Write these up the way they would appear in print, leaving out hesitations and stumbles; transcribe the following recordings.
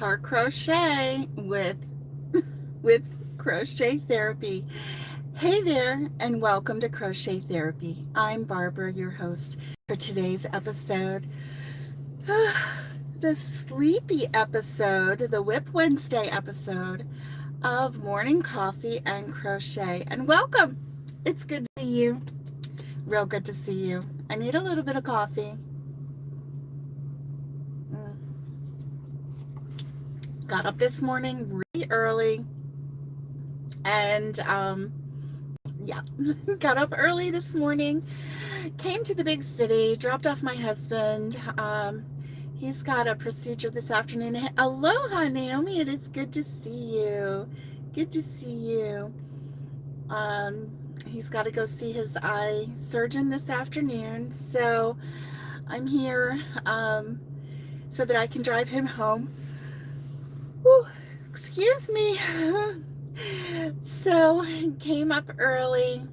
Guitar Crochet with Crochet Therapy. Hey there, and welcome to Crochet Therapy. I'm Barbara, your host for today's episode. The sleepy episode, the Whip Wednesday episode of Morning Coffee and Crochet. And welcome. It's good to see you. Real good to see you. I need a little bit of coffee. Got up this morning really early and got up early this morning, came to the big city, dropped off my husband. He's got a procedure this afternoon. Aloha, Naomi. It is good to see you. Good to see you. He's got to go see his eye surgeon this afternoon, so I'm here so that I can drive him home. Ooh, excuse me. So came up early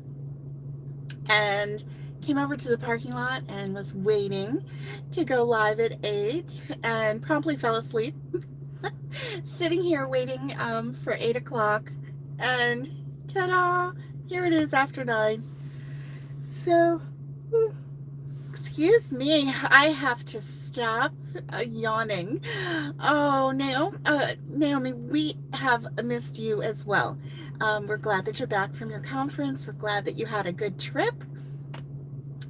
and came over to the parking lot and was waiting to go live at 8 and promptly fell asleep. Sitting here waiting for 8 o'clock, and ta-da, here it is after 9. So excuse me, I have to stop yawning. Oh, Naomi, we have missed you as well. We're glad that you're back from your conference. We're glad that you had a good trip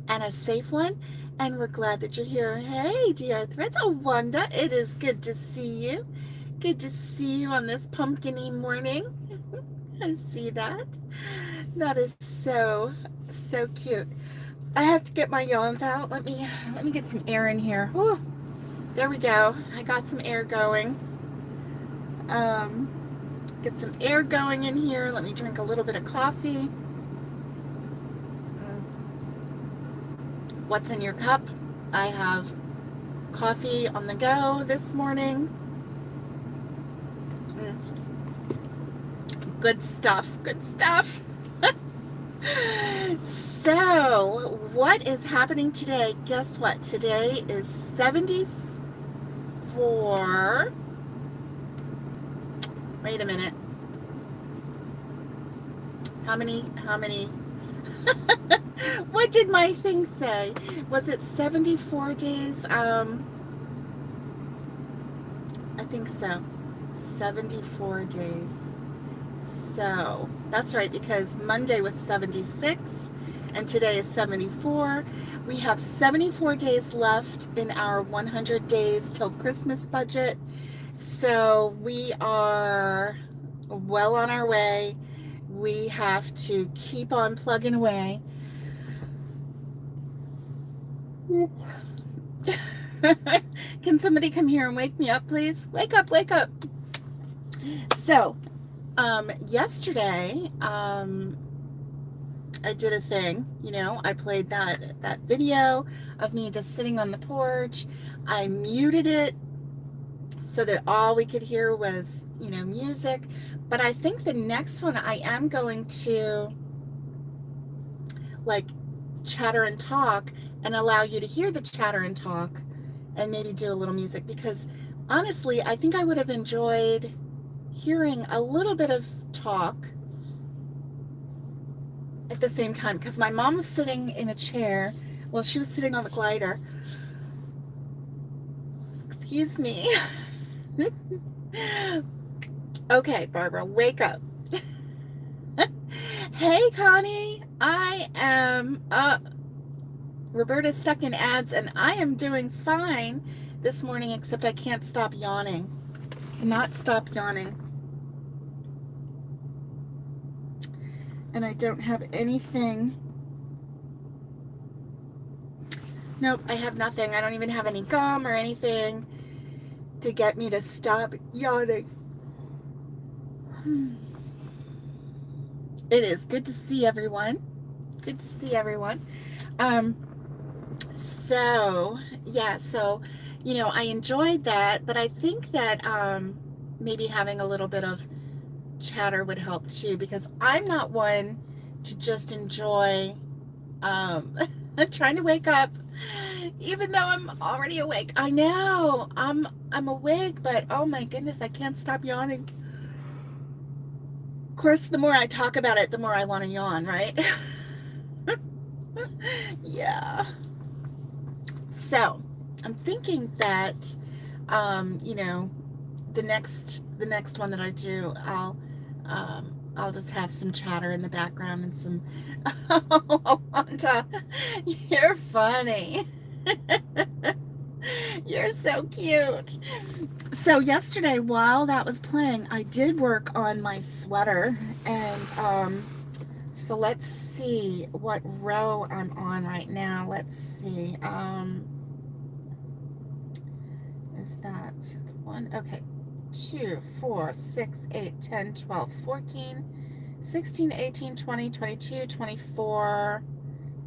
and a safe one. And we're glad that you're here. Hey, dear Threads. Oh, Wanda, it is good to see you. Good to see you on this pumpkin-y morning. I see that. That is so cute. I have to get my yawns out. Let me get some air in here. Whew. There we go. I got some air going. Get some air going in here. Let me drink a little bit of coffee. What's in your cup? I have coffee on the go this morning. Good stuff. Good stuff. So, what is happening today? Guess what? Today is 74. Wait a minute. How many? What did my thing say? Was it 74 days? I think so. 74 days. So, that's right, because Monday was 76 and today is 74. We have 74 days left in our 100 days till Christmas budget. So we are well on our way. We have to keep on plugging away. Can somebody come here and wake me up, please? Wake up, wake up. So, yesterday, I did a thing, I played that video of me just sitting on the porch. I muted it so that all we could hear was, music. But I think the next one I am going to chatter and talk and allow you to hear the chatter and talk and maybe do a little music, because honestly, I think I would have enjoyed hearing a little bit of talk at the same time, because my mom was sitting in a chair. Well, she was sitting on the glider. Excuse me. Okay, Barbara, wake up. Hey, Connie. I am Roberta's stuck in ads, and I am doing fine this morning, except I can't stop yawning. Cannot stop yawning. And I don't have anything. Nope, I have nothing. I don't even have any gum or anything to get me to stop yawning. It is good to see everyone. Good to see everyone. So I enjoyed that, but I think that maybe having a little bit of chatter would help too, because I'm not one to just enjoy trying to wake up Even though I'm already awake. I know. I'm awake, but oh my goodness, I can't stop yawning. Of course, the more I talk about it, the more I want to yawn, right? Yeah. So, I'm thinking that you know, the next one that I do, I'll just have some chatter in the background and some oh, Wanda, you're funny. You're so cute. So yesterday while that was playing, I did work on my sweater, and so let's see what row I'm on right now. Let's see. Is that the one? Okay. 2, 4, 6, 8, 10, 12, 14, 16, 18, 20, 22, 24,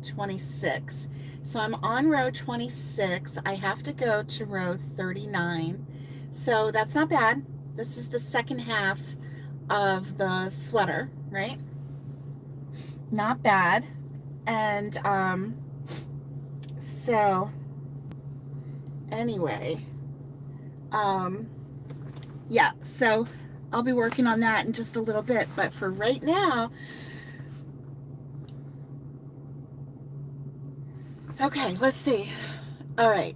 26. So I'm on row 26. I have to go to row 39. So that's not bad. This is the second half of the sweater, right? Not bad. And so anyway, yeah, so I'll be working on that in just a little bit, but for right now, okay, let's see. All right.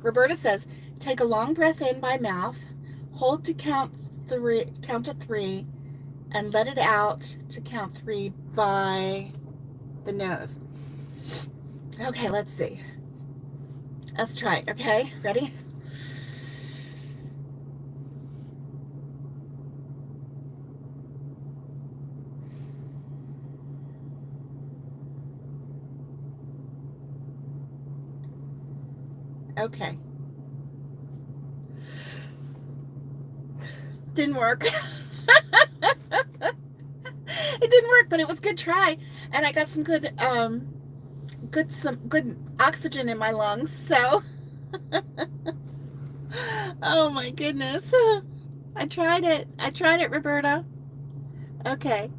Roberta says, take a long breath in by mouth, hold to count to 3, and let it out to count 3 by the nose. Okay, let's see. Let's try it, okay? Ready? Okay. Didn't work. It didn't work, but it was a good try, and I got some good good oxygen in my lungs. So, oh my goodness, I tried it. I tried it, Roberta. Okay,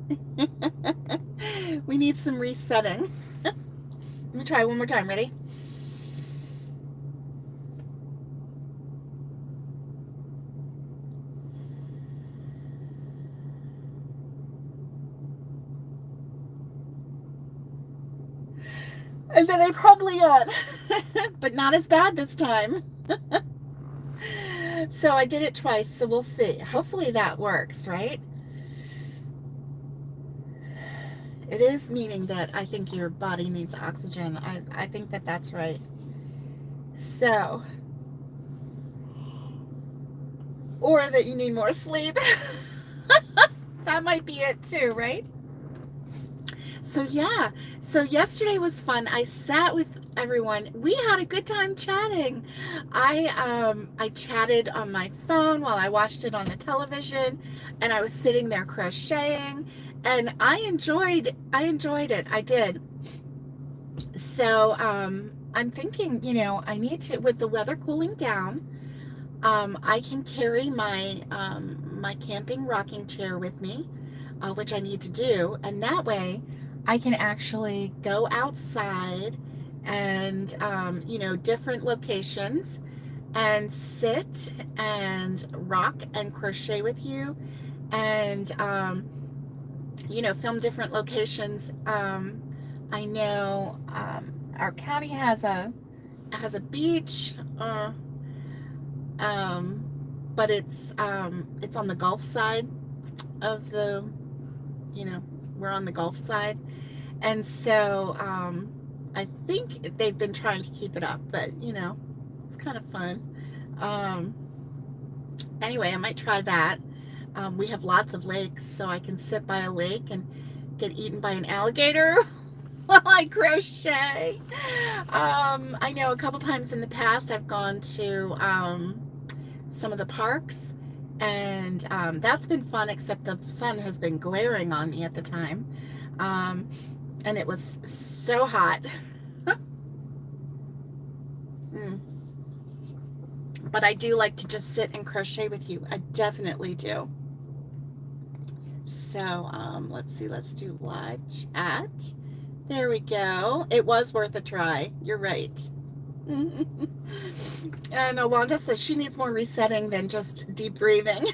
we need some resetting. Let me try one more time. Ready? And then I probably yawn, but not as bad this time. So I did it twice, so we'll see. Hopefully that works, right? It is meaning that I think your body needs oxygen. I think that that's right. So, or that you need more sleep. That might be it too, right? So yeah, so yesterday was fun. I sat with everyone. We had a good time chatting. I chatted on my phone while I watched it on the television, and I was sitting there crocheting, and I enjoyed it. I did. So I'm thinking, you know, I need to, with the weather cooling down, I can carry my my camping rocking chair with me, which I need to do, and that way I can actually go outside and you know, different locations, and sit and rock and crochet with you, and you know, film different locations. I know our county has a beach, but it's on the Gulf side of the, you know, we're on the Gulf side, and so I think they've been trying to keep it up, but you know, it's kind of fun. Anyway, I might try that. We have lots of lakes, so I can sit by a lake and get eaten by an alligator while I crochet. I know a couple times in the past I've gone to some of the parks, and that's been fun, except the sun has been glaring on me at the time, and it was so hot. But I do like to just sit and crochet with you. I definitely do. So let's see, let's do live chat. There we go. It was worth a try. You're right. And Wanda says she needs more resetting than just deep breathing.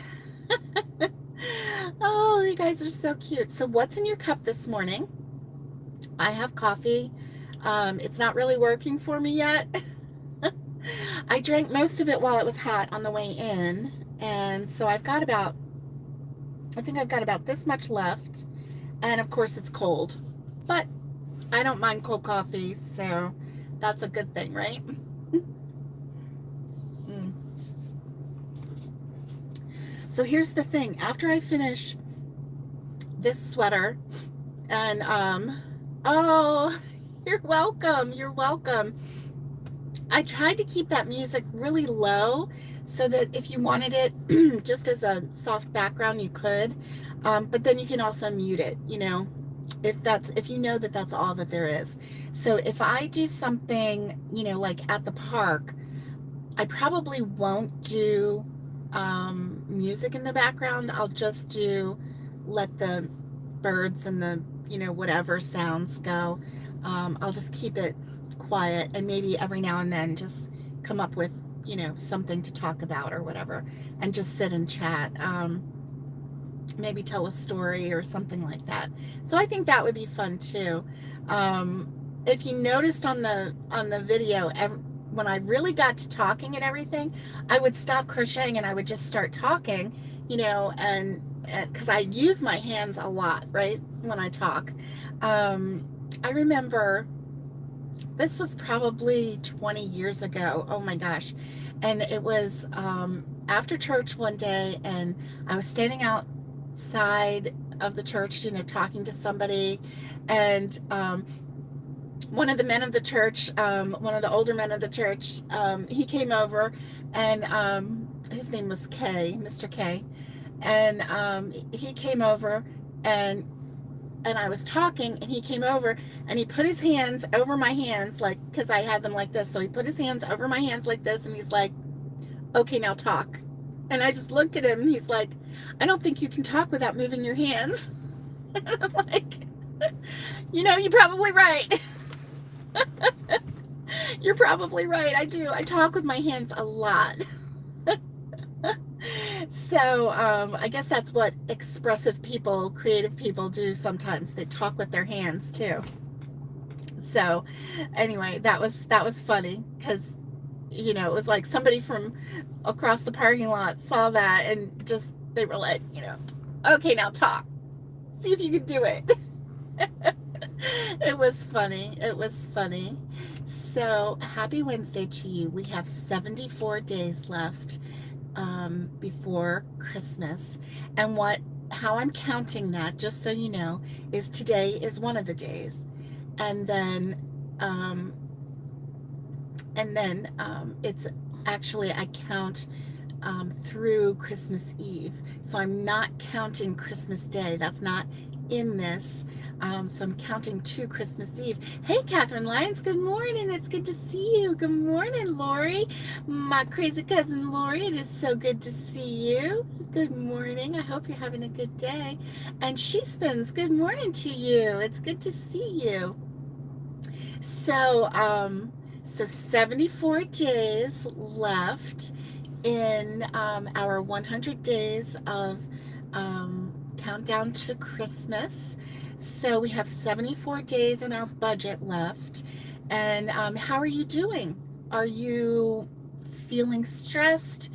Oh, you guys are so cute. So what's in your cup this morning? I have coffee. It's not really working for me yet. I drank most of it while it was hot on the way in. And so I think I've got about this much left. And of course it's cold. But I don't mind cold coffee, so that's a good thing, right? Mm. So here's the thing. After I finish this sweater, and oh, you're welcome. You're welcome. I tried to keep that music really low so that if you wanted it just as a soft background, you could. But then you can also mute it, if you know that that's all that there is. So if I do something, like at the park, I probably won't do music in the background. I'll just let the birds and the, whatever sounds go. I'll just keep it quiet and maybe every now and then just come up with, something to talk about or whatever and just sit and chat. Maybe tell a story or something like that. So I think that would be fun too. If you noticed on the video, when I really got to talking and everything, I would stop crocheting and I would just start talking, and because I use my hands a lot, right, when I talk. I remember this was probably 20 years ago. Oh my gosh. And it was after church one day, and I was standing outside of the church, talking to somebody, and one of the men of the church, one of the older men of the church, he came over, and his name was Mr. K, and he came over, and I was talking, and he came over, and he put his hands over my hands, like, because I had them like this, so he put his hands over my hands like this, and he's like, okay, now talk. And I just looked at him, and he's like, I don't think you can talk without moving your hands. And I'm like, you're probably right. You're probably right. I do. I talk with my hands a lot. So I guess that's what expressive people, creative people do sometimes. They talk with their hands too. So anyway, that was funny because, it was like somebody from across the parking lot saw that and just, they were like, okay, now talk. See if you can do it. It was funny. It was funny. So happy Wednesday to you. We have 74 days left before Christmas. And how I'm counting that, just so you know, is today is one of the days. And then it's actually, I count through Christmas Eve. So I'm not counting Christmas Day. That's not in this. So I'm counting to Christmas Eve. Hey, Catherine Lyons, good morning. It's good to see you. Good morning, Lori. My crazy cousin Lori, it is so good to see you. Good morning. I hope you're having a good day. And She Spins, good morning to you. It's good to see you. So, 74 days left in our 100 days of countdown to Christmas. So we have 74 days in our budget left. And how are you doing? Are you feeling stressed?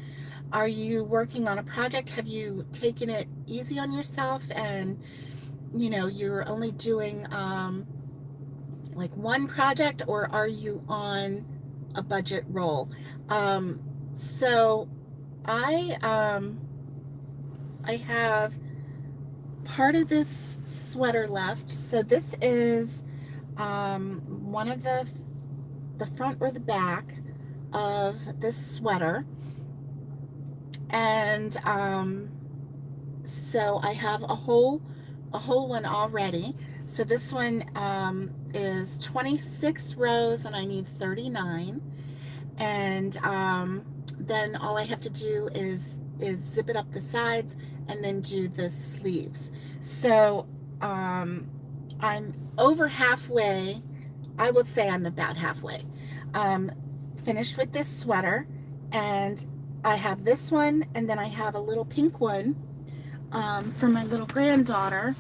Are you working on a project? Have you taken it easy on yourself and, you're only doing like one project, or are you on a budget roll? So I have part of this sweater left. So this is one of the front or the back of this sweater, and so I have a whole one already. So this one is 26 rows, and I need 39, and then all I have to do is zip it up the sides and then do the sleeves. So I'm over halfway. I would say I'm about halfway. finished with this sweater, and I have this one, and then I have a little pink one for my little granddaughter,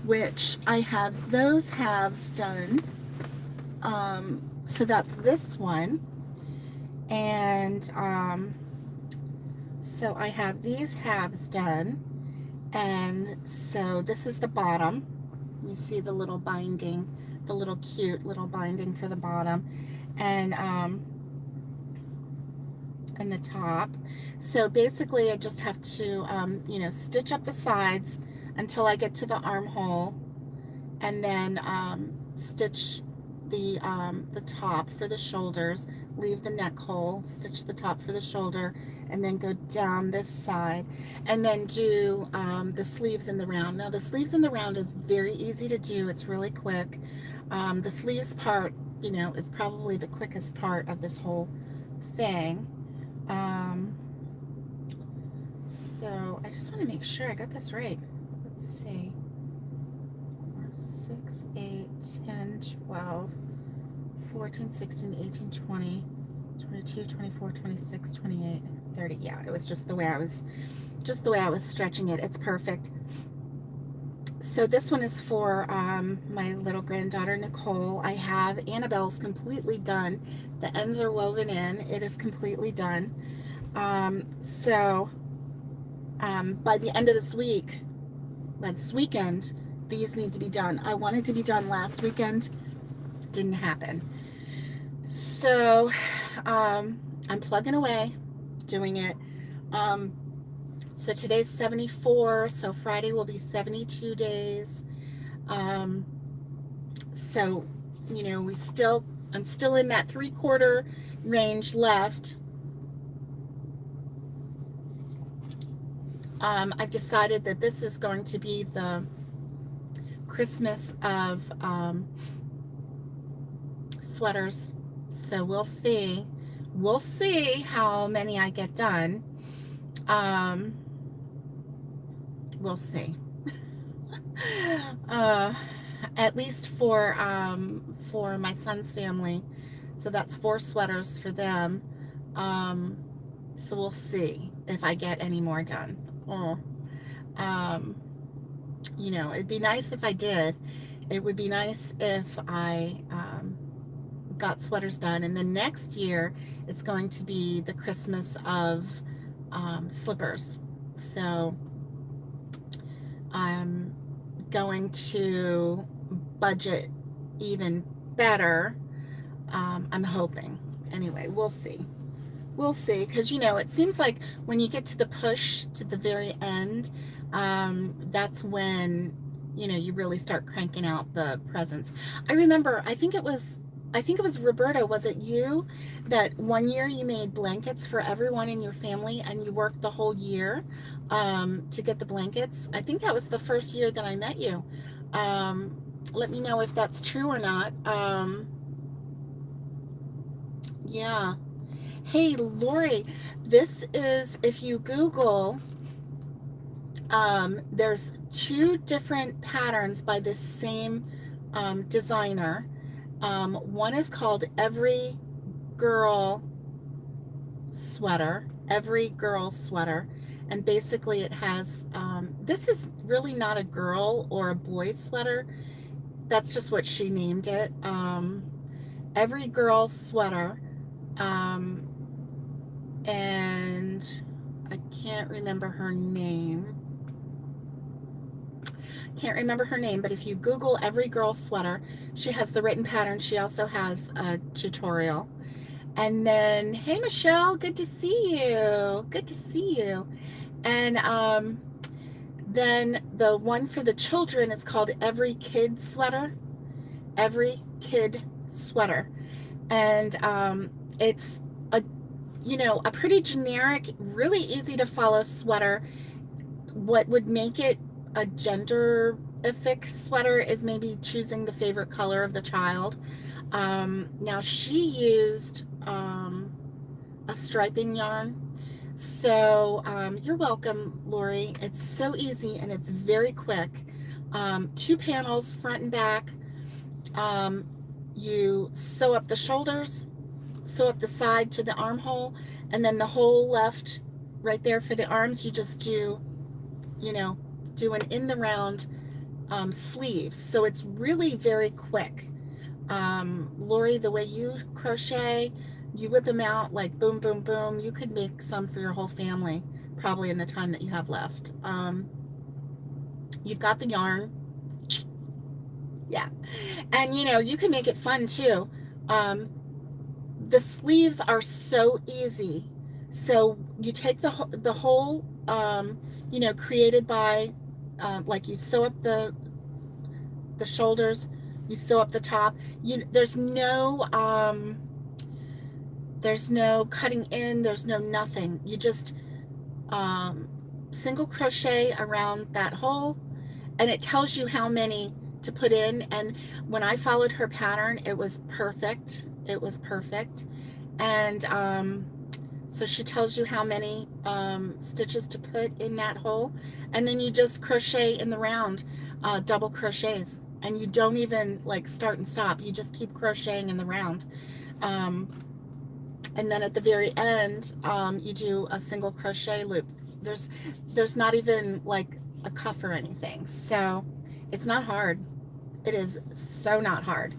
which I have those halves done. So that's this one. And so I have these halves done. And so this is the bottom. You see the little binding, the little cute little binding for the bottom. And the top. So basically I just have to, you know, stitch up the sides until I get to the armhole, and then stitch the top for the shoulders, leave the neck hole, stitch the top for the shoulder, and then go down this side, and then do the sleeves in the round. Now the sleeves in the round is very easy to do. It's really quick. The sleeves part, you know, is probably the quickest part of this whole thing. So I just want to make sure I got this right. Let's see. 6, 8, 10, 12, 14, 16, 18, 20, 22, 24, 26, 28, 30. Yeah, it was just the way I was stretching it. It's perfect. So this one is for my little granddaughter Nicole. I have Annabelle's completely done. The ends are woven in. It is completely done. So by the end of this week, by this weekend, these need to be done. I wanted to be done last weekend. Didn't happen. So I'm plugging away, doing it. So today's 74, so Friday will be 72 days. So, you know, I'm still in that 3/4 range left. I've decided that this is going to be the Christmas of sweaters. So we'll see. We'll see how many I get done. We'll see. At least for my son's family. So that's 4 sweaters for them. So we'll see if I get any more done. You know, it'd be nice if I did. It would be nice if I got sweaters done. And then next year, it's going to be the Christmas of slippers. So I'm going to budget even better. I'm hoping. Anyway, we'll see. We'll see, because, you know, it seems like when you get to the push to the very end, that's when, you know, you really start cranking out the presents. I remember, I think it was Roberta, was it you, that one year you made blankets for everyone in your family and you worked the whole year to get the blankets? I think that was the first year that I met you. Let me know if that's true or not. Yeah. Hey, Lori, this is, if you Google, there's 2 different patterns by this same designer. One is called Every Girl Sweater, and basically it has, this is really not a girl or a boy sweater. That's just what she named it. Every Girl Sweater. And I can't remember her name. But if you Google Every Girl Sweater, she has the written pattern. She also has a tutorial. And then, hey Michelle, good to see you. And then the one for the children is called Every Kid Sweater. And it's a pretty generic, really easy to follow sweater. What would make it a gender-ific sweater is maybe choosing the favorite color of the child. Now she used a striping yarn. So you're welcome, Lori. It's so easy and it's very quick. 2 panels, front and back. You sew up the shoulders, sew up the side to the armhole, and then the hole left right there for the arms, you just do, you know, do an in the round sleeve. So it's really very quick. Lori, the way you crochet, you whip them out like boom, boom, boom. You could make some for your whole family, probably in the time that you have left. You've got the yarn. Yeah. And you know, you can make it fun too. Um, the sleeves are so easy. So you take the whole, you know, created by, like you sew up the shoulders, you sew up the top. There's no cutting in, there's no nothing. You just um, single crochet around that hole, and it tells you how many to put in. And when I followed her pattern, it was perfect. It was perfect. And so she tells you how many stitches to put in that hole, and then you just crochet in the round, double crochets, and you don't even like start and stop. You just keep crocheting in the round. And then at the very end, you do a single crochet loop. There's not even like a cuff or anything, so it's not hard. It is so not hard.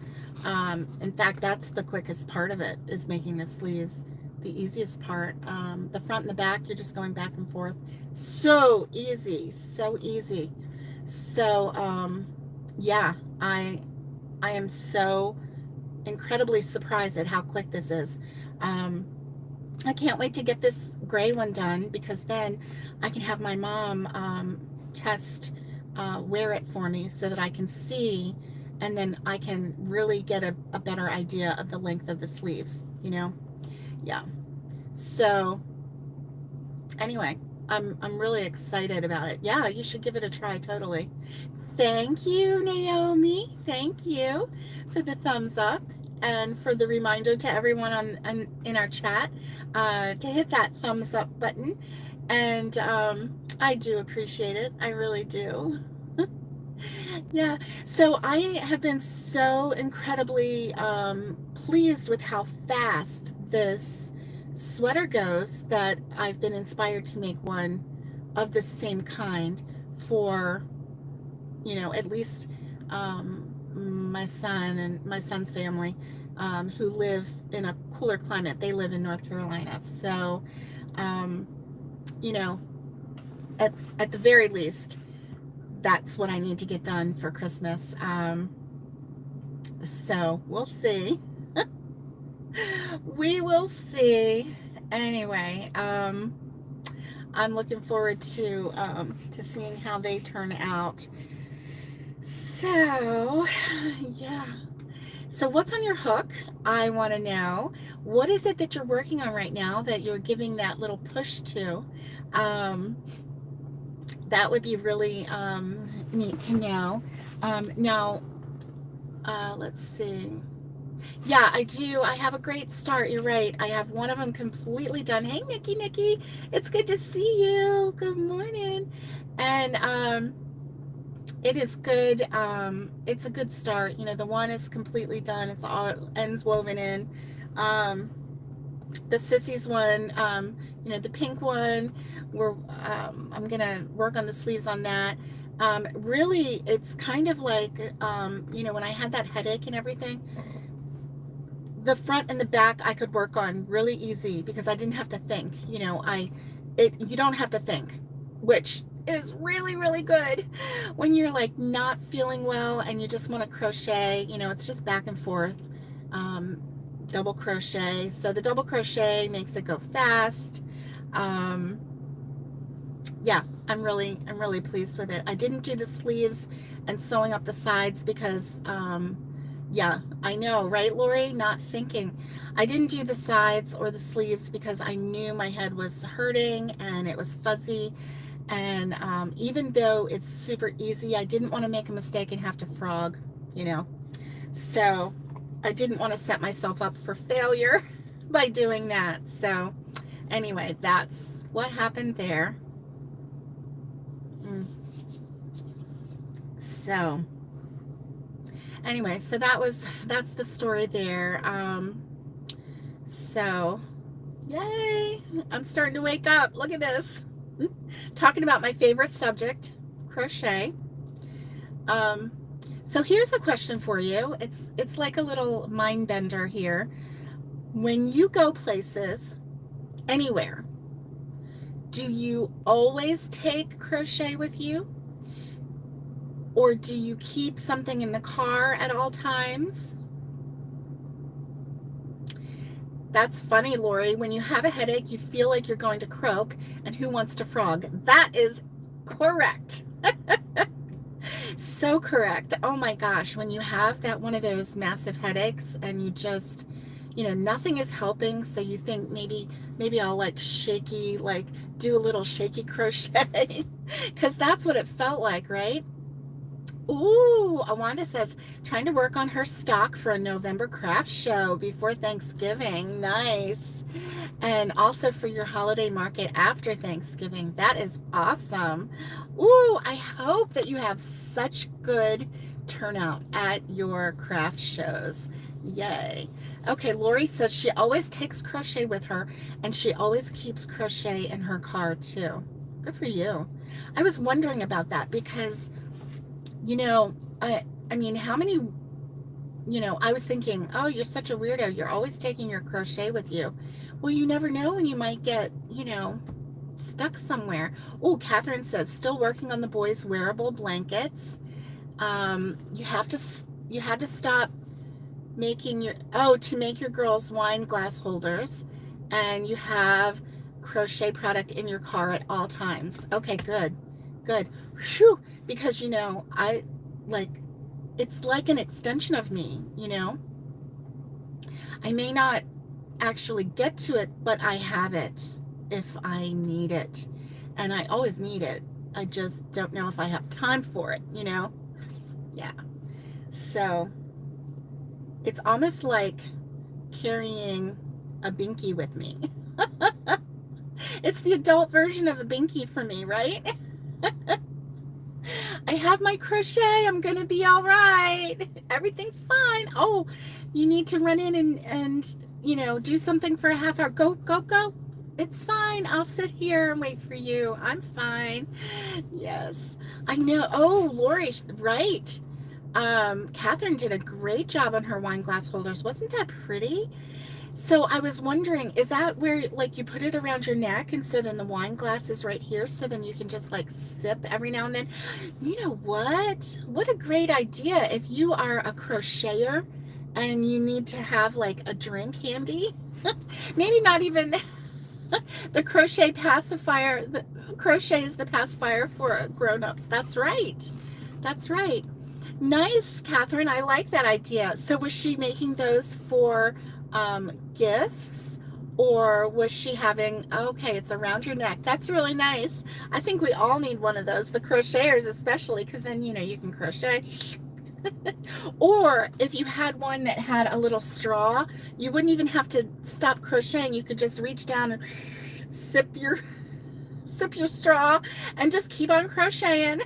In fact, that's the quickest part of it, is making the sleeves. The easiest part. The front and the back, you're just going back and forth. So easy, so easy. So yeah, I am so incredibly surprised at how quick this is. I can't wait to get this gray one done, because then I can have my mom test wear it for me so that I can see, and then I can really get a better idea of the length of the sleeves, you know? Yeah. So anyway, I'm really excited about it. Yeah, you should give it a try, totally. Thank you, Naomi. Thank you for the thumbs up, and for the reminder to everyone in our chat to hit that thumbs up button. And I do appreciate it. I really do. Yeah. So I have been so incredibly pleased with how fast this sweater goes, that I've been inspired to make one of the same kind for, you know, at least my son and my son's family, who live in a cooler climate. They live in North Carolina. So, you know, at the very least, that's what I need to get done for Christmas. So we'll see. We will see. Anyway, I'm looking forward to seeing how they turn out. So, yeah. So what's on your hook? I want to know. What is it that you're working on right now that you're giving that little push to? That would be really neat to know. Now, let's see. Yeah, I do. I have a great start. You're right. I have one of them completely done. Hey, Nikki. It's good to see you. Good morning. And it is good. It's a good start. You know, the one is completely done. It's all ends woven in. The Sissies one, you know, the pink one, I'm gonna work on the sleeves on that. Really, it's kind of like, you know, when I had that headache and everything, the front and the back I could work on really easy, because I didn't have to think. You know, you don't have to think, which is really, really good when you're like not feeling well and you just want to crochet. You know, it's just back and forth. Double crochet. So the double crochet makes it go fast. Yeah, I'm really pleased with it. I didn't do the sleeves and sewing up the sides because yeah, I know, right, Lori? Not thinking. I didn't do the sides or the sleeves because I knew my head was hurting and it was fuzzy. And even though it's super easy, I didn't want to make a mistake and have to frog, you know. So I didn't want to set myself up for failure by doing that. So anyway, that's what happened there. So anyway, so that's the story there. So, yay, I'm starting to wake up. Look at this. Talking about my favorite subject, crochet. So here's a question for you. It's like a little mind bender here. When you go places, anywhere, do you always take crochet with you? Or do you keep something in the car at all times? That's funny, Lori. When you have a headache, you feel like you're going to croak, and who wants to frog? That is correct. So correct. Oh my gosh, when you have that one of those massive headaches and you just, nothing is helping, so you think maybe I'll like do a little shaky crochet because that's what it felt like, right? Ooh, Awanda says, trying to work on her stock for a November craft show before Thanksgiving. Nice. And also for your holiday market after Thanksgiving. That is awesome. Ooh, I hope that you have such good turnout at your craft shows. Yay. Okay, Lori says she always takes crochet with her and she always keeps crochet in her car too. Good for you. I was wondering about that because I mean, how many, I was thinking, oh, you're such a weirdo. You're always taking your crochet with you. Well, you never know when you might get, stuck somewhere. Oh, Catherine says, still working on the boys' wearable blankets. You had to stop to make your girls wine glass holders, and you have crochet product in your car at all times. Okay, good. Whew, because it's like an extension of me. I may not actually get to it, but I have it if I need it, and I always need it. I just don't know if I have time for it. Yeah. So it's almost like carrying a binky with me. It's the adult version of a binky for me, right? I have my crochet. I'm going to be all right. Everything's fine. Oh, you need to run in and do something for a half hour. Go. It's fine. I'll sit here and wait for you. I'm fine. Yes, I know. Oh, Lori, right. Catherine did a great job on her wine glass holders. Wasn't that pretty? So I was wondering, is that where like you put it around your neck and so then the wine glass is right here so then you can just like sip every now and then? You know what? What a great idea. If you are a crocheter and you need to have like a drink handy, maybe not even the crochet pacifier. The crochet is the pacifier for grown-ups. That's right. Nice, Catherine. I like that idea. So was she making those for gifts, or was she having, okay, it's around your neck? That's really nice. I think we all need one of those, the crocheters especially, because then you can crochet. Or if you had one that had a little straw, you wouldn't even have to stop crocheting. You could just reach down and sip your straw and just keep on crocheting.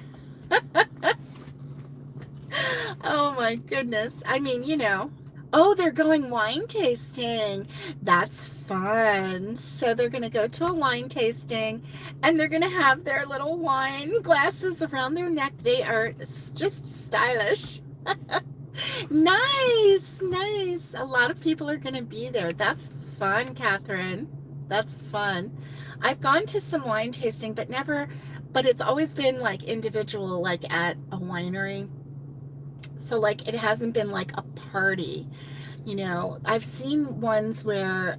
Oh my goodness. I mean, oh, they're going wine tasting. That's fun. So they're going to go to a wine tasting and they're going to have their little wine glasses around their neck. They are just stylish. Nice. A lot of people are going to be there. That's fun, Catherine. That's fun. I've gone to some wine tasting, but it's always been like individual, like at a winery. So like it hasn't been like a party, I've seen ones where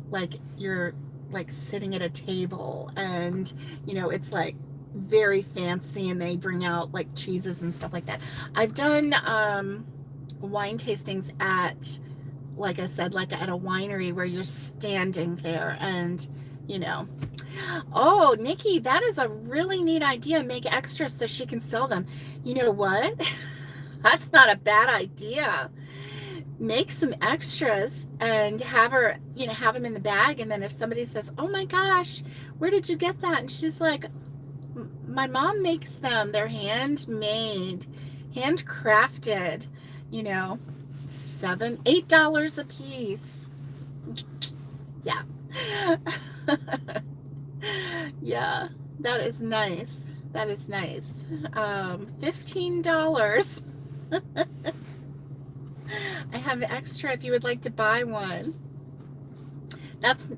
like you're like sitting at a table and it's like very fancy and they bring out like cheeses and stuff like that. I've done wine tastings at, like I said, like at a winery where you're standing there and Oh, Nikki, that is a really neat idea. Make extras so she can sell them. You know what? That's not a bad idea. Make some extras and have her, have them in the bag. And then if somebody says, oh my gosh, where did you get that? And she's like, my mom makes them. They're handmade, handcrafted, $7, $8 a piece. Yeah. Yeah, that is nice. That is nice. $15. I have extra if you would like to buy one. That's,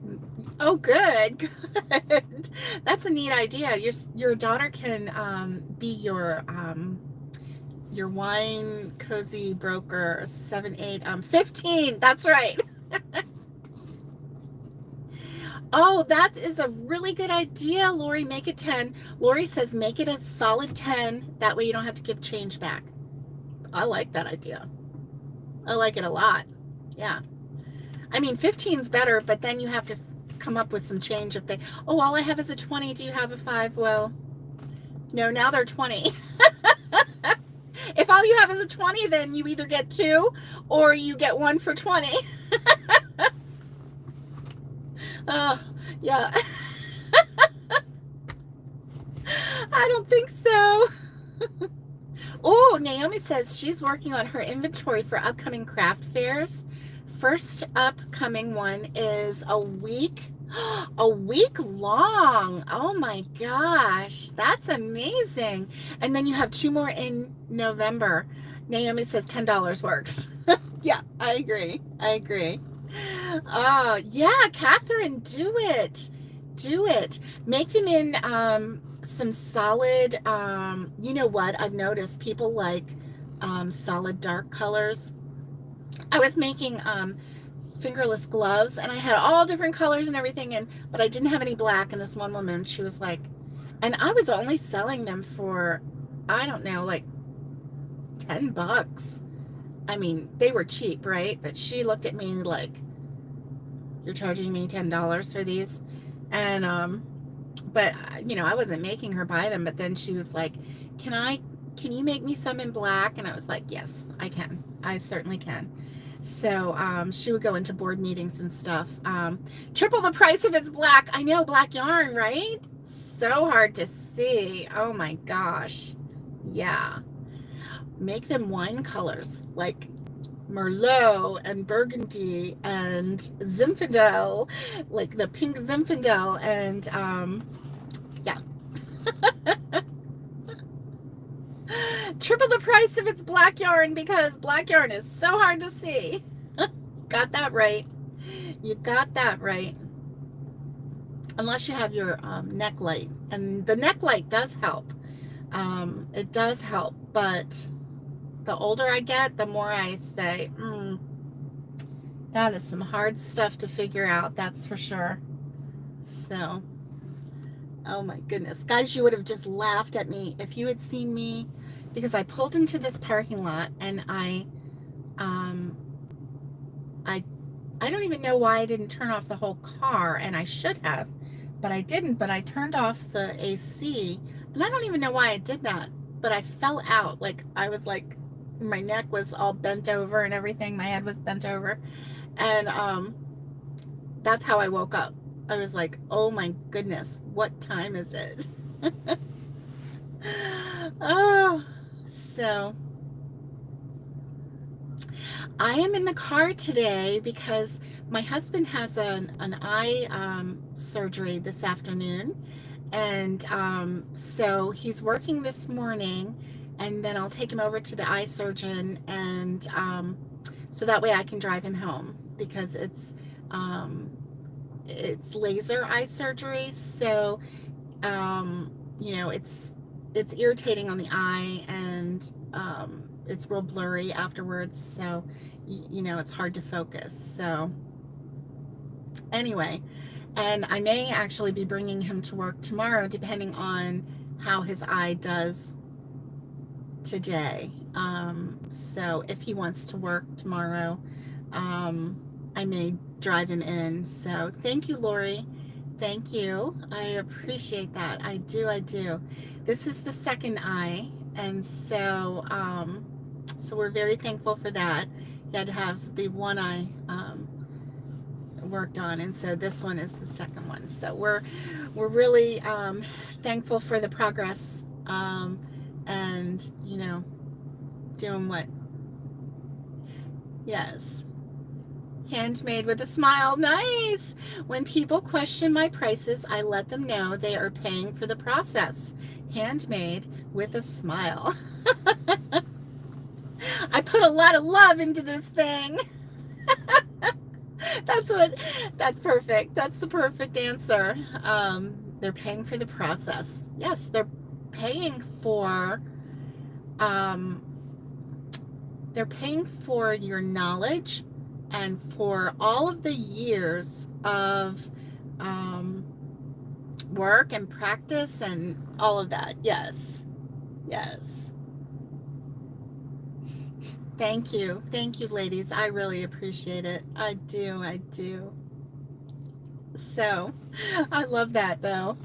oh, good, good. That's a neat idea. Your daughter can be your wine cozy broker. 7, 8, 15. That's right. Oh, that is a really good idea, Lori. Make it 10. Lori says make it a solid 10. That way you don't have to give change back. I like that idea. I like it a lot. Yeah. I mean, 15 is better, but then you have to come up with some change if they, oh, all I have is a 20. Do you have a 5? Well, no, now they're 20. If all you have is a 20, then you either get 2 or you get 1 for 20. Yeah. I don't think so. Oh, Naomi says she's working on her inventory for upcoming craft fairs. First upcoming one is a week long. Oh my gosh, that's amazing. And then you have 2 more in November. Naomi says $10 works. Yeah, I agree. Yeah, Catherine, do it. Do it. Make them in some solid, you know what? I've noticed people like solid dark colors. I was making fingerless gloves and I had all different colors and everything, but I didn't have any black. And this one woman, she was like, and I was only selling them for, I don't know, like $10. I mean, they were cheap, right? But she looked at me like, you're charging me $10 for these? And but you know, I wasn't making her buy them, but then she was like, can you make me some in black? And I was like, yes, I can. I certainly can. So she would go into board meetings and stuff. Triple the price if it's black. I know, black yarn, right? So hard to see. Oh my gosh. Yeah. Make them wine colors like Merlot and Burgundy and Zinfandel, like the pink Zinfandel, and yeah. Triple the price if it's black yarn, because black yarn is so hard to see. Got that right. You got that right. Unless you have your neck light, and the neck light does help. It does help, but the older I get, the more I say, that is some hard stuff to figure out, that's for sure. So, oh my goodness. Guys, you would have just laughed at me if you had seen me, because I pulled into this parking lot and I don't even know why I didn't turn off the whole car, and I should have, but I didn't. But I turned off the AC, and I don't even know why I did that, but I fell out. Like, I was like, my neck was all bent over and everything. My head was bent over. And that's how I woke up. I was like, oh my goodness, what time is it? Oh, so I am in the car today because my husband has an eye surgery this afternoon. And so he's working this morning, and then I'll take him over to the eye surgeon, and so that way I can drive him home, because it's laser eye surgery. So you know, it's irritating on the eye, and it's real blurry afterwards. So you know, it's hard to focus. So anyway, and I may actually be bringing him to work tomorrow, depending on how his eye does today. So if he wants to work tomorrow, I may drive him in. So thank you, Lori. Thank you. I appreciate that. I do. This is the second eye, and so so we're very thankful for that. You had to have the one eye worked on, and so this one is the second one. So we're really thankful for the progress, and you know, doing what? Yes. Handmade with a smile. Nice. When people question my prices, I let them know they are paying for the process. Handmade with a smile. I put a lot of love into this thing. That's perfect. That's the perfect answer. They're paying for the process. Yes, paying for, um, they're paying for your knowledge and for all of the years of work and practice and all of that. Yes. Yes. Thank you. Thank you, ladies. I really appreciate it. I do. I do. So, I love that, though.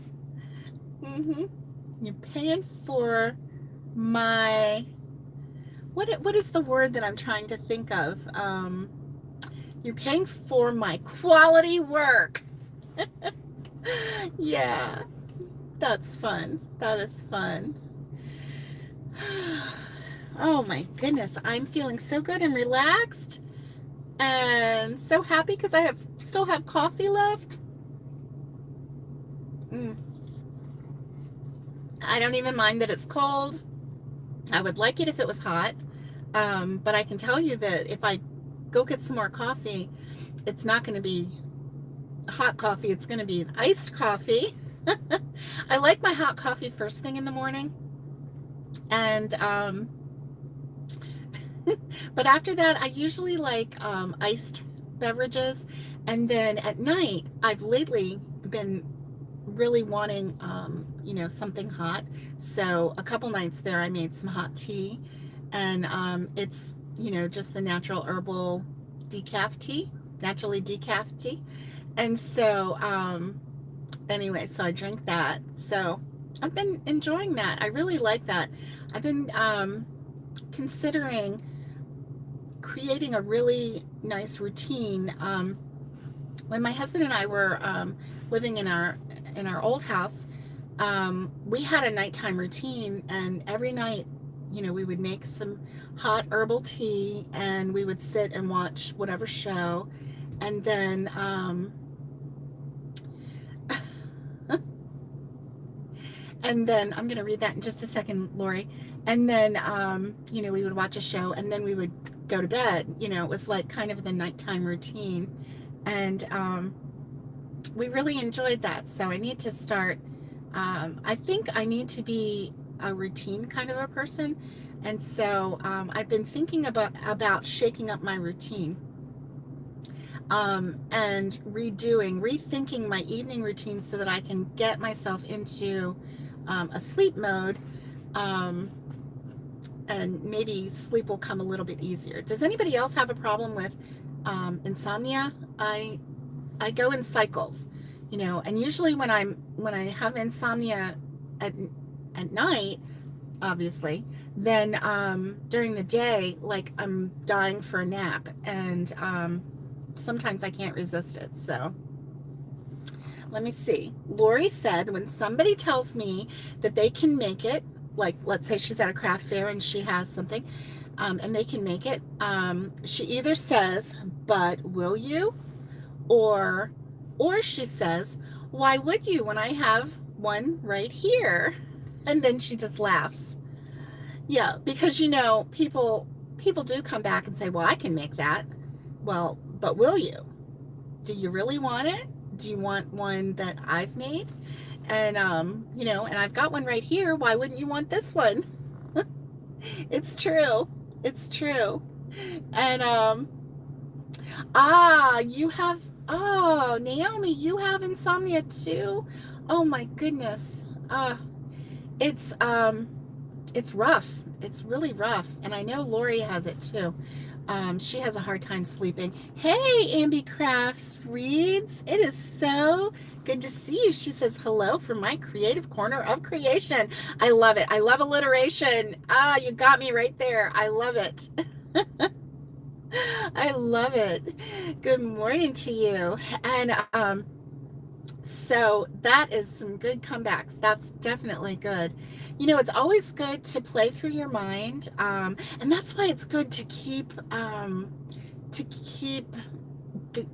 You're paying for my... What is the word that I'm trying to think of? You're paying for my quality work. Yeah, that's fun. That is fun. Oh my goodness, I'm feeling so good and relaxed and so happy because I still have coffee left. I don't even mind that it's cold. I would like it if it was hot, but I can tell you that if I go get some more coffee, it's not going to be hot coffee. It's going to be an iced coffee. I like my hot coffee first thing in the morning, and but after that, I usually like iced beverages, and then at night, I've lately been really wanting something hot. So a couple nights there, I made some hot tea, and it's just the natural herbal decaf tea, naturally decaf tea. And so anyway, so I drink that. So I've been enjoying that. I really like that. I've been considering creating a really nice routine. When my husband and I were living in our old house, we had a nighttime routine, and every night, we would make some hot herbal tea, and we would sit and watch whatever show, and then and then I'm going to read that in just a second, Lori. And then we would watch a show, and then we would go to bed. It was like kind of the nighttime routine, and we really enjoyed that. So I need to start, I think I need to be a routine kind of a person. And so I've been thinking about shaking up my routine, and rethinking my evening routine so that I can get myself into a sleep mode, and maybe sleep will come a little bit easier. Does anybody else have a problem with insomnia? I go in cycles, and usually when I have insomnia at night, obviously, then during the day, like, I'm dying for a nap, and sometimes I can't resist it. So let me see. Lori said, when somebody tells me that they can make it, like, let's say she's at a craft fair and she has something, and they can make it, she either says, but will you? Or she says, why would you when I have one right here? And then she just laughs. Yeah, because people do come back and say, well, I can make that. Well, but will you? Do you really want it? Do you want one that I've made? And and I've got one right here. Why wouldn't you want this one? It's true. It's true. And Naomi, you have insomnia too? Oh my goodness. It's rough. It's really rough. And I know Lori has it too. She has a hard time sleeping. Hey, Ambi Crafts Reads. It is so good to see you. She says, hello from my creative corner of creation. I love it. I love alliteration. You got me right there. I love it. I love it. Good morning to you. And so that is some good comebacks. That's definitely good. It's always good to play through your mind, and that's why it's good to keep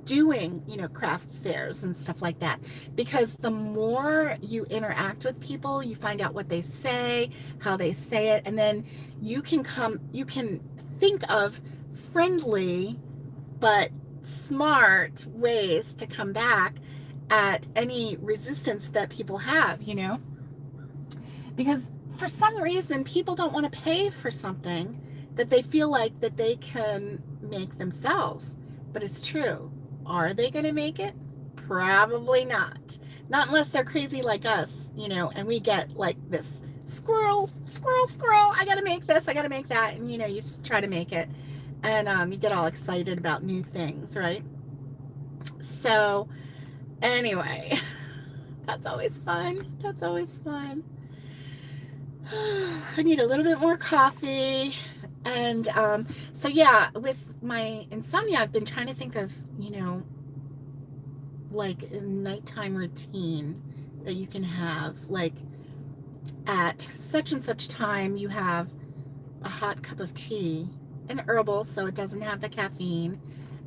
doing, crafts fairs and stuff like that. Because the more you interact with people, you find out what they say, how they say it, and then you can think of friendly but smart ways to come back at any resistance that people have, because for some reason people don't want to pay for something that they feel like that they can make themselves. But it's true. Are they going to make it? Probably not. Not unless they're crazy like us, and we get like this squirrel, squirrel, squirrel. I got to make this. I got to make that. And, you try to make it. And you get all excited about new things, right? So anyway, that's always fun. That's always fun. I need a little bit more coffee. And so yeah, with my insomnia, I've been trying to think of, like a nighttime routine that you can have. Like at such and such time, you have a hot cup of tea, and herbal, so it doesn't have the caffeine.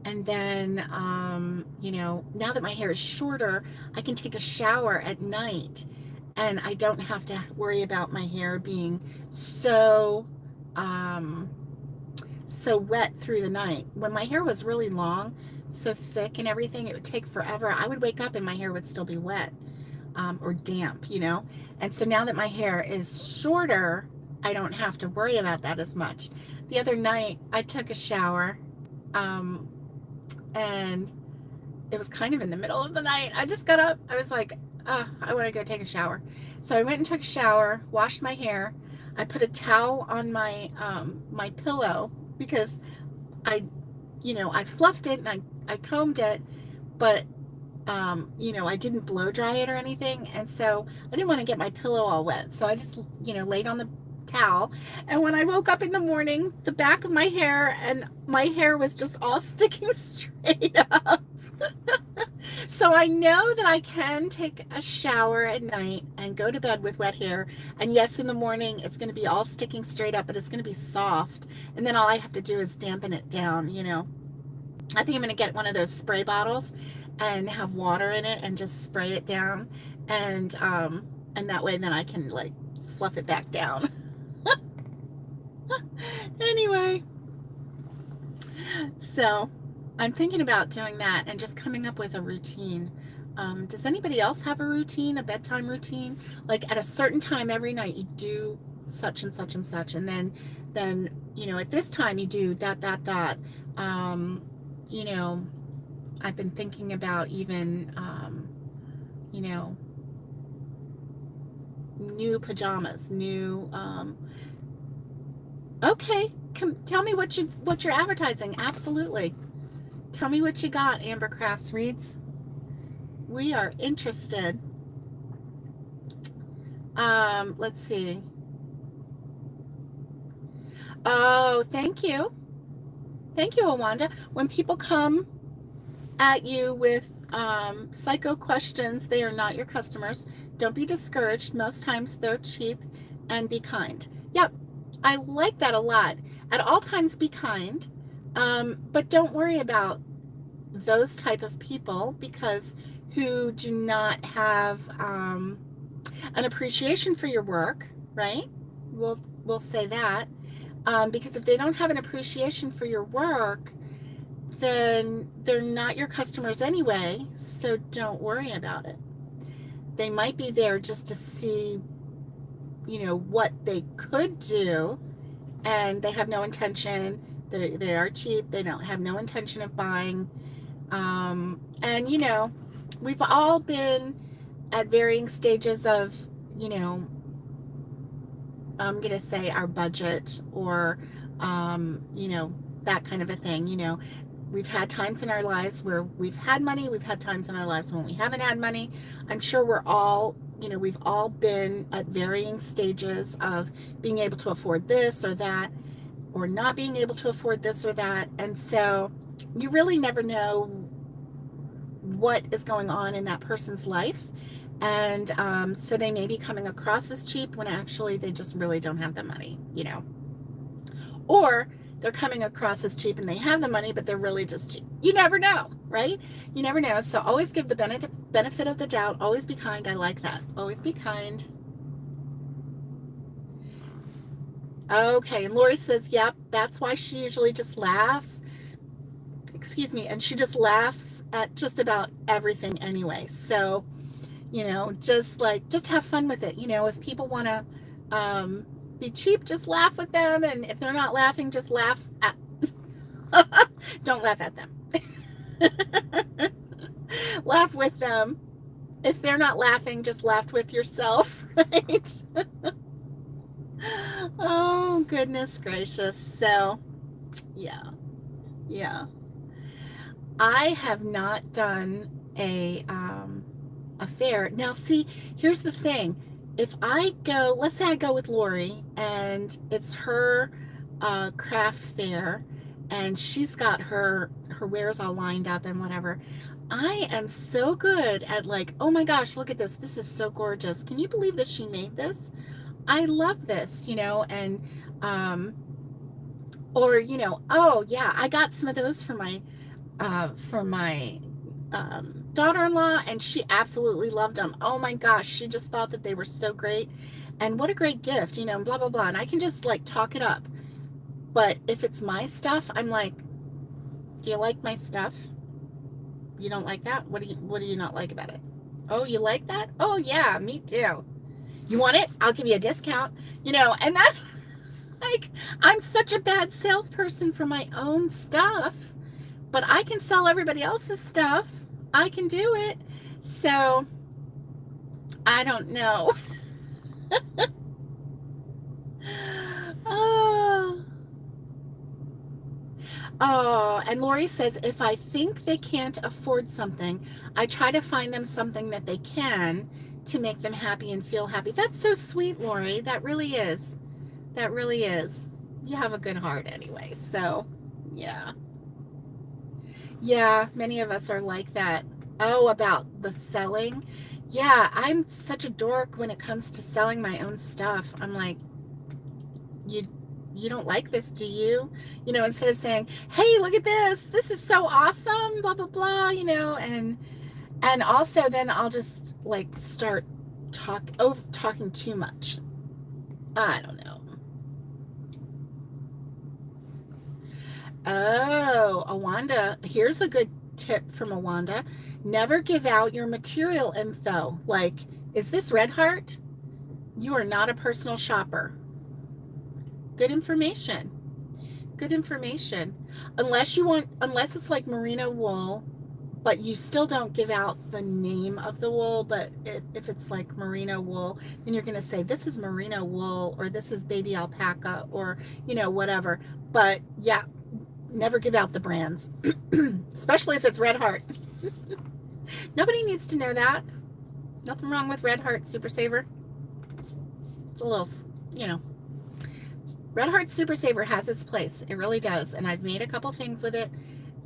And then, now that my hair is shorter, I can take a shower at night, and I don't have to worry about my hair being so wet through the night. When my hair was really long, so thick and everything, it would take forever. I would wake up and my hair would still be wet, or damp, And so now that my hair is shorter, I don't have to worry about that as much. The other night, I took a shower, and it was kind of in the middle of the night. I just got up. I was like, I want to go take a shower. So I went and took a shower, washed my hair. I put a towel on my my pillow because I fluffed it and I combed it, but I didn't blow dry it or anything, and so I didn't want to get my pillow all wet. So I just laid on the towel, and when I woke up in the morning, the back of my hair and my hair was just all sticking straight up. So I know that I can take a shower at night and go to bed with wet hair, and yes, in the morning it's going to be all sticking straight up, but it's going to be soft, and then all I have to do is dampen it down. I think I'm going to get one of those spray bottles and have water in it and just spray it down, and that way then I can like fluff it back down. Anyway, so I'm thinking about doing that and just coming up with a routine. Does anybody else have a routine, a bedtime routine? Like at a certain time every night you do such and such and such, and then at this time you do ... I've been thinking about even new pajamas, new okay, tell me what you're advertising. Absolutely. Tell me what you got, Amber Crafts Reads. We are interested. Let's see. Oh, thank you. Thank you, Awanda. When people come at you with psycho questions, they are not your customers. Don't be discouraged. Most times they're cheap, and be kind. Yep, I like that a lot. At all times, be kind, but don't worry about those type of people who do not have an appreciation for your work, right? We'll say that, because if they don't have an appreciation for your work, then they're not your customers anyway, so don't worry about it. They might be there just to see, what they could do, and they have no intention. They are cheap. They don't have no intention of buying. And, we've all been at varying stages of, I'm going to say our budget, or, that kind of a thing. We've had times in our lives where we've had money. We've had times in our lives when we haven't had money. I'm sure we're all, we've all been at varying stages of being able to afford this or that, or not being able to afford this or that. And so you really never know what is going on in that person's life. And so they may be coming across as cheap when actually they just really don't have the money, Or they're coming across as cheap and they have the money, but they're really just cheap. You never know, right? You never know. So always give the benefit of the doubt. Always be kind. I like that. Always be kind. Okay, and Lori says, yep, that's why she usually just laughs. Excuse me, and she just laughs at just about everything anyway. So, you know, just have fun with it. You know, if people want to be cheap, just laugh with them. And if they're not laughing, just laugh at, don't laugh at them. Laugh with them. If they're not laughing, just laugh with yourself, right? Oh, goodness gracious. So, yeah. I have not done a fair. Now, see, here's the thing. If I go, let's say I go with Lori and it's her craft fair and she's got her wares all lined up and whatever, I am so good at like, oh my gosh, look at this. This is so gorgeous. Can you believe that she made this? I love this, you know, and or, you know, oh yeah, I got some of those for my daughter-in-law, and she absolutely loved them. Oh my gosh, she just thought that they were so great, and what a great gift, you know, and blah blah blah. And I can just like talk it up. But if it's my stuff, I'm like, do you like my stuff? You don't like that? What do you not like about it? Oh, you like that? Oh yeah, me too. You want it? I'll give you a discount. You know, and that's like, I'm such a bad salesperson for my own stuff, but I can sell everybody else's stuff. I can do it. So I don't know. Oh, and Lori says, if I think they can't afford something, I try to find them something that they can to make them happy and feel happy. That's so sweet, Lori. That really is. That really is. You have a good heart anyway. So, yeah. Yeah, many of us are like that. Oh, about the selling. Yeah, I'm such a dork when it comes to selling my own stuff. I'm like, you don't like this, do you? You know, instead of saying, hey, look at this. This is so awesome, blah, blah, blah, you know, and also then I'll just like start talking too much. I don't know. Oh, Awanda. Here's a good tip from Awanda. Never give out your material info. Like, is this Red Heart? You are not a personal shopper. Good information. Good information. Unless it's like merino wool, but you still don't give out the name of the wool. But if it's like merino wool, then you're going to say, this is merino wool, or this is baby alpaca, or, you know, whatever. But yeah, never give out the brands, especially if it's Red Heart. Nobody needs to know that. Nothing wrong with Red Heart Super Saver. It's a little, you know, Red Heart Super Saver has its place. It really does. And I've made a couple things with it,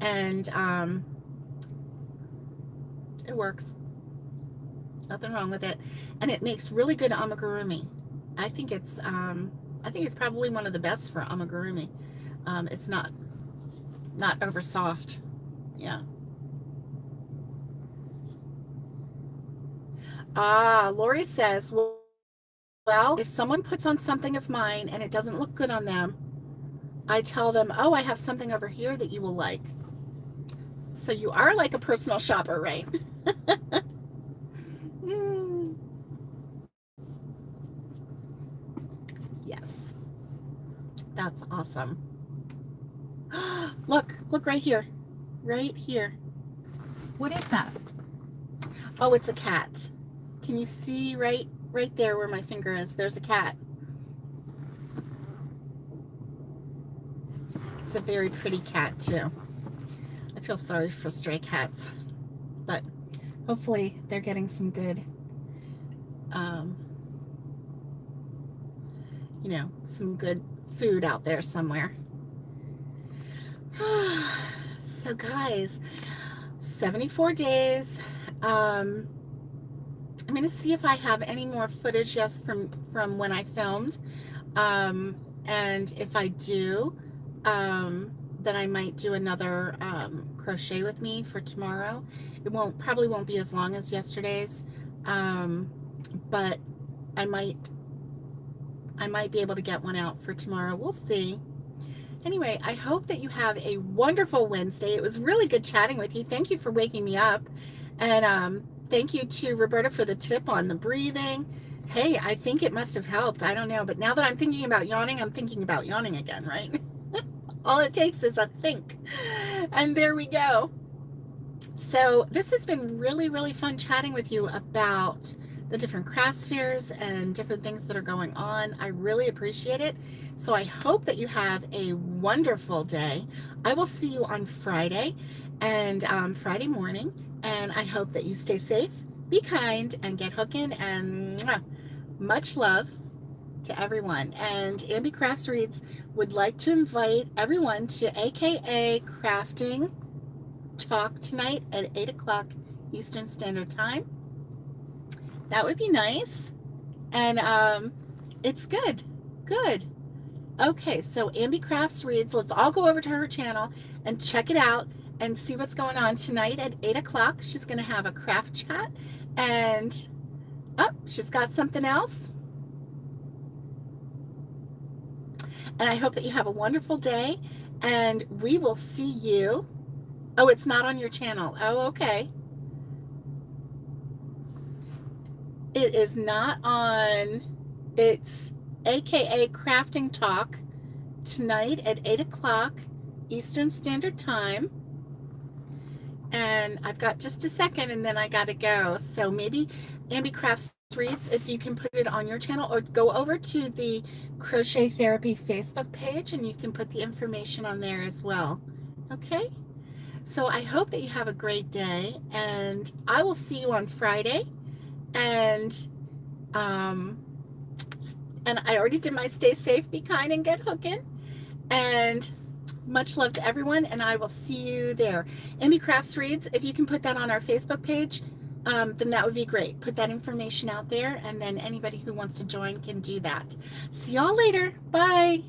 and it works. Nothing wrong with it. And it makes really good amigurumi. I think it's probably one of the best for amigurumi. It's not over soft. Yeah. Lori says, well, if someone puts on something of mine and it doesn't look good on them, I tell them, oh, I have something over here that you will like. So you are like a personal shopper, right? Yes. That's awesome. Look right here. Right here. What is that? Oh, it's a cat. Can you see right there where my finger is? There's a cat. It's a very pretty cat too. I feel sorry for stray cats, but hopefully they're getting some good, you know, some good food out there somewhere. So guys, 74 days. I'm going to see if I have any more footage, yes, from when I filmed. And if I do, that I might do another crochet with me for tomorrow. It probably won't be as long as yesterday's, but I might be able to get one out for tomorrow. We'll see. Anyway, I hope that you have a wonderful Wednesday. It was really good chatting with you. Thank you for waking me up. And thank you to Roberta for the tip on the breathing. Hey, I think it must have helped. I don't know. But now that I'm thinking about yawning, I'm thinking about yawning again, right? All it takes is a think. And there we go. So this has been really, really fun chatting with you about the different crafts fairs and different things that are going on. I really appreciate it. So I hope that you have a wonderful day. I will see you on Friday and Friday morning. And I hope that you stay safe, be kind, and get hooking. And much love to everyone. And Ambi Crafts Reads would like to invite everyone to AKA Crafting Talk tonight at 8 o'clock Eastern Standard Time. That would be nice. And it's good. Good. Okay, so Ambi Crafts Reads, let's all go over to her channel and check it out and see what's going on tonight at 8 o'clock. She's going to have a craft chat. And, oh, she's got something else. And I hope that you have a wonderful day. And we will see you. Oh, it's not on your channel. Oh, okay. It is not on. It's AKA Crafting Talk tonight at 8 o'clock Eastern Standard Time. And I've got just a second and then I got to go. So maybe Ambi Crafts Reads, if you can put it on your channel, or go over to the Crochet Therapy Facebook page and you can put the information on there as well. Okay? So I hope that you have a great day, and I will see you on Friday. And I already did my stay safe, be kind, and get hooking. And much love to everyone, and I will see you there. Ambi Crafts Reads, if you can put that on our Facebook page, then that would be great. Put that information out there, and then anybody who wants to join can do that. See y'all later. Bye.